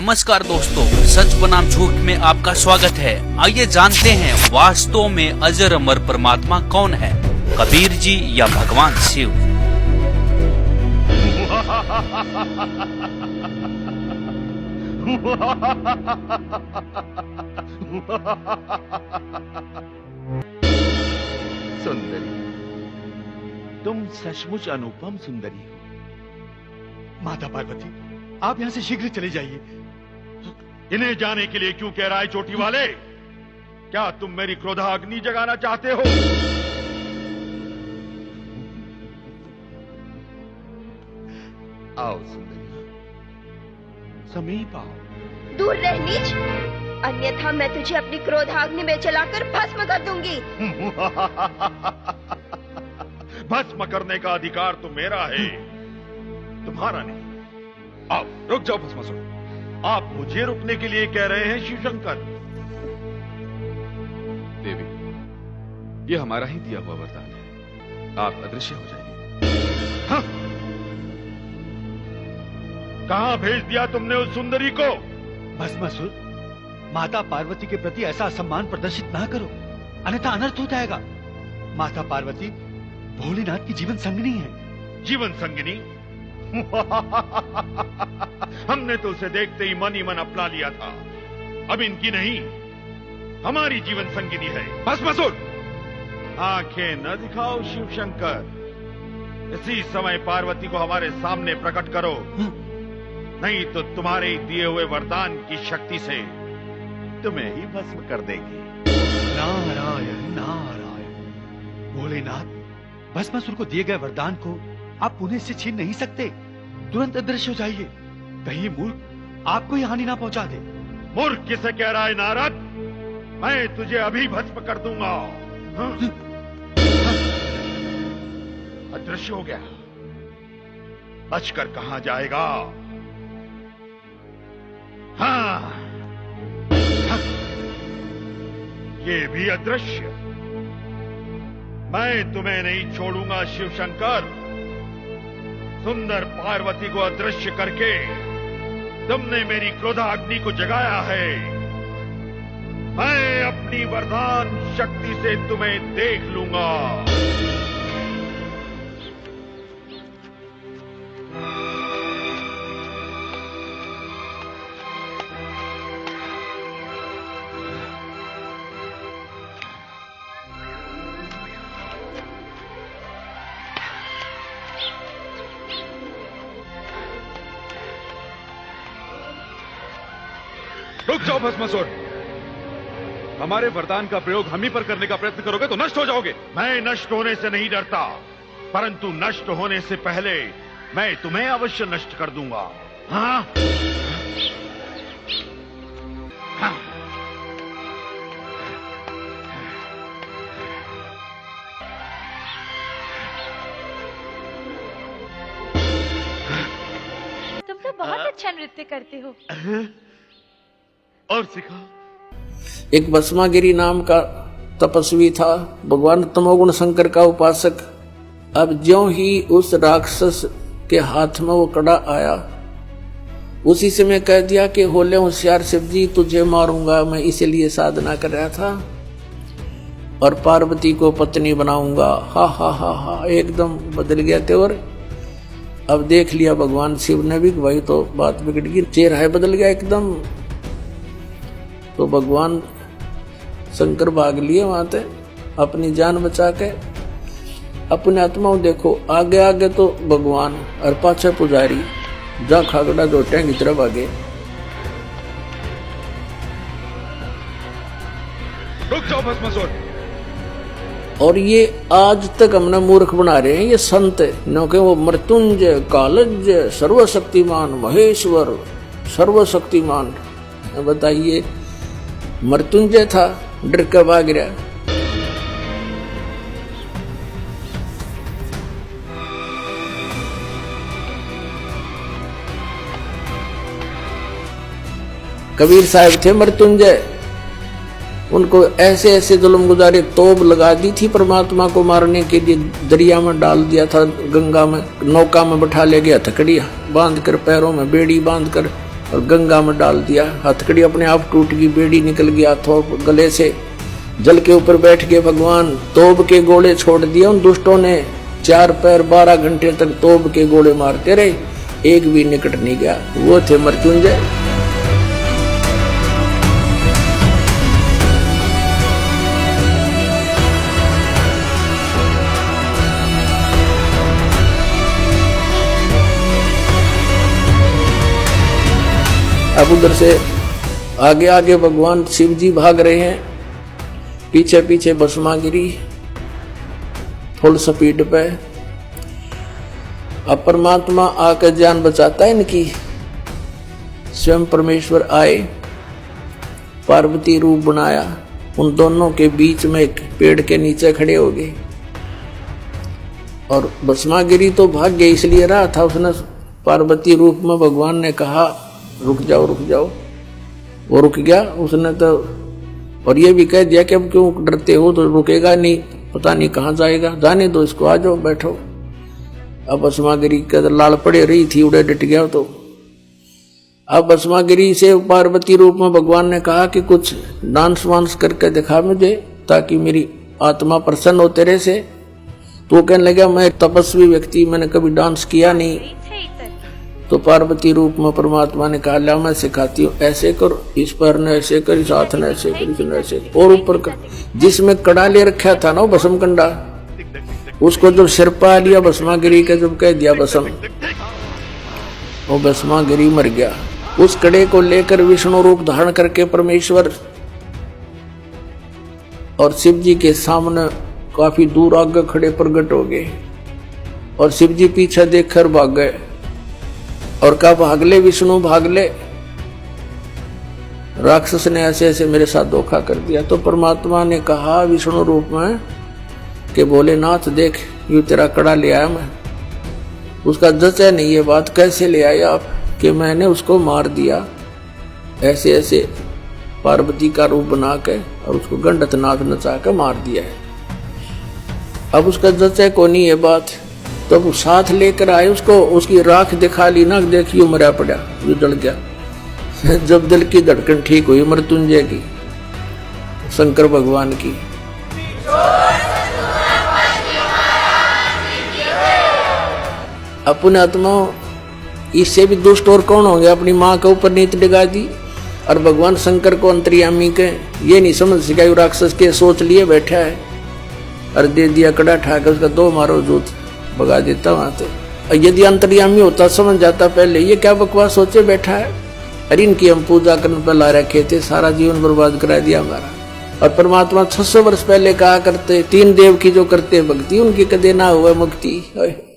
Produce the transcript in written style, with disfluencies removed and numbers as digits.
नमस्कार दोस्तों, सच बनाम झूठ में आपका स्वागत है। आइए जानते हैं वास्तव में अजर अमर परमात्मा कौन है, कबीर जी या भगवान शिव। सुंदरी, तुम सचमुच अनुपम सुंदरी हो। माता पार्वती, आप यहाँ से शीघ्र चले जाइए। इन्हें जाने के लिए क्यों कह रहा है चोटी वाले? क्या तुम मेरी क्रोधाग्नि जगाना चाहते हो? आओ सुंदरी, समीप आओ। दूर रह नीच, अन्यथा मैं तुझे अपनी क्रोधाग्नि में जलाकर भस्म कर दूंगी। भस्म करने का अधिकार तो मेरा है, तुम्हारा नहीं। आओ, रुक जाओ भस्मासुर। आप मुझे रुकने के लिए कह रहे हैं शिवशंकर? देवी, ये हमारा ही दिया हुआ वरदान है, आप अदृश्य हो जाइए। हाँ? कहां भेज दिया तुमने उस सुंदरी को? भस्मासुर, माता पार्वती के प्रति ऐसा असम्मान प्रदर्शित ना करो, अन्यथा अनर्थ हो जाएगा। माता पार्वती भोलेनाथ की जीवन संगिनी है। जीवन संगिनी? हमने तो उसे देखते ही मन अपना लिया था। अब इनकी नहीं, हमारी जीवन संगिनी है। भस्मासुर, आंखें न दिखाओ शिवशंकर। इसी समय पार्वती को हमारे सामने प्रकट करो, नहीं तो तुम्हारे दिए हुए वरदान की शक्ति से तुम्हें ही भस्म कर देगी। नारायण नारायण। भोलेनाथ, भस्मासुर को दिए गए वरदान को आप पुनः से छीन नहीं सकते। तुरंत अदृश्य हो जाइए, कहीं मूर्ख आपको ही हानि ना पहुंचा दे। मूर्ख किसे कह रहा है नारद? मैं तुझे अभी भस्म कर दूंगा। अदृश्य हो गया, बचकर कहां जाएगा? हाँ, ये भी अदृश्य। मैं तुम्हें नहीं छोड़ूंगा शिवशंकर। सुंदर पार्वती को अदृश्य करके तुमने मेरी क्रोधाग्नि को जगाया है। मैं अपनी वरदान शक्ति से तुम्हें देख लूंगा। रुक जाओ भस्मासुर, हमारे वरदान का प्रयोग हम ही पर करने का प्रयत्न करोगे तो नष्ट हो जाओगे। मैं नष्ट होने से नहीं डरता, परंतु नष्ट होने से पहले मैं तुम्हें अवश्य नष्ट कर दूंगा। हाँ? हाँ। तुम तो बहुत अच्छा नृत्य करते हो। और सिखा। एक भस्मागिरी नाम का तपस्वी था, भगवान तमोगुण शंकर का उपासक। अब ज्यों ही उस राक्षस के हाथ में वो कड़ा आया, उसी समय कह दिया कि होले होशियार शिव जी, तुझे मारूंगा। मैं इसीलिए साधना कर रहा था और पार्वती को पत्नी बनाऊंगा। हा हा हा हा, एकदम बदल गया तेवर। अब देख लिया भगवान शिव ने भी, भाई तो बात बिगड़ गई, चेहरा बदल गया एकदम। तो भगवान शंकर भाग लिए वहां से अपनी जान बचा के। अपने आत्माओं देखो, आगे आगे तो भगवान और पाछे पुजारी, जा खागड़ा जोटे की तरफ आगे। रुक जाओ भस्मासुर। और ये आज तक हमने मूर्ख बना रहे हैं ये संत, क्योंकि वो मृत्युंजय, कालज्य, सर्वशक्तिमान, महेश्वर, सर्वशक्तिमान। बताइए, मृत्युंजय था, डर के भाग गया। कबीर साहब थे मृत्युंजय, उनको ऐसे ऐसे जुल्म गुजारे, तोब लगा दी थी परमात्मा को मारने के लिए। दरिया में डाल दिया था, गंगा में, नौका में बैठा ले गया, थकड़ी बांध कर, पैरों में बेड़ी बांध कर और गंगा में डाल दिया। हथकड़ी अपने आप टूट गई, बेड़ी निकल गया हाथों गले से। जल के ऊपर बैठ के भगवान तोप के गोले छोड़ दिए उन दुष्टों ने। 4 पैर 12 घंटे तक तोप के गोले मारते रहे, एक भी निकट नहीं गया। वो थे मृत्युंजय। अब उधर से आगे आगे भगवान शिव जी भाग रहे हैं, पीछे पीछे भस्मागिरी फुल स्पीड पे। अब परमात्मा आकर जान बचाता है इनकी। स्वयं परमेश्वर आए, पार्वती रूप बनाया, उन दोनों के बीच में एक पेड़ के नीचे खड़े हो गए। और भस्मागिरी तो भाग्य इसलिए रहा था, उसने पार्वती रूप में भगवान ने कहा रुक जाओ रुक जाओ, वो रुक गया। उसने तो और ये भी कह दिया कि अब क्यों डरते हो, तो रुकेगा नहीं, पता नहीं कहाँ जाएगा, जाने दो इसको, आ जाओ बैठो। अब भस्मागिरी का लाल पड़े रही थी, उड़े डट गया। तो अब भस्मागिरी से पार्वती रूप में भगवान ने कहा कि कुछ डांस वांस करके दिखा मुझे, ताकि मेरी आत्मा प्रसन्न हो तेरे से। तो कहने लगा मैं तपस्वी व्यक्ति, मैंने कभी डांस किया नहीं। तो पार्वती रूप में परमात्मा ने कहा ला मैं सिखाती हूँ, ऐसे करो, इस पैर ने ऐसे कर, इस हाथ ने ऐसे कर, इसने ऐसे और ऊपर कर। जिसमें कड़ा ले रखा था ना वो भस्म कंडा, उसको जब सिर पा लिया भस्मागिरी का, जब कह दिया भस्म, वो भस्मागिरी मर गया। उस कड़े को लेकर विष्णु रूप धारण करके परमेश्वर और शिव जी के सामने काफी दूर आगे खड़े प्रकट हो गए। और शिव जी पीछे देखकर भाग गए और कहा भाग ले विष्णु भाग ले, राक्षस ने ऐसे ऐसे मेरे साथ धोखा कर दिया। तो परमात्मा ने कहा विष्णु रूप में कि भोलेनाथ देख यू तेरा कड़ा ले आया मैं। उसका जचा नहीं ये बात, कैसे ले आए आप, कि मैंने उसको मार दिया ऐसे ऐसे पार्वती का रूप बना के और उसको गंडत नाथ नचा के मार दिया है। अब उसका जचा को नहीं ये बात, तो वो साथ लेकर आए उसको, उसकी राख दिखा ली ना, देखियो मरा पड़ा, वो जल गया। जब दिल की धड़कन ठीक हुई मृत्युंजय की, शंकर भगवान की। अपने आत्मा इससे भी दुष्ट और कौन होंगे, अपनी माँ के ऊपर नीत डिगा दी और भगवान शंकर को अंतर्यामी के ये नहीं समझ सका, राक्षस के सोच लिए बैठा है और दे दिया कड़ा ठाकर, उसका 2 मारो जूत भगा देता वहां तो। यदि अंतर्यामी होता समझ जाता पहले ये क्या बकवास सोचे बैठा है, अरे इनकी हम पूजा करने पर ला रखे थे, सारा जीवन बर्बाद करा दिया हमारा। और परमात्मा 600 वर्ष पहले कहा करते 3 देव की जो करते भक्ति उनकी कदे ना हुआ मुक्ति।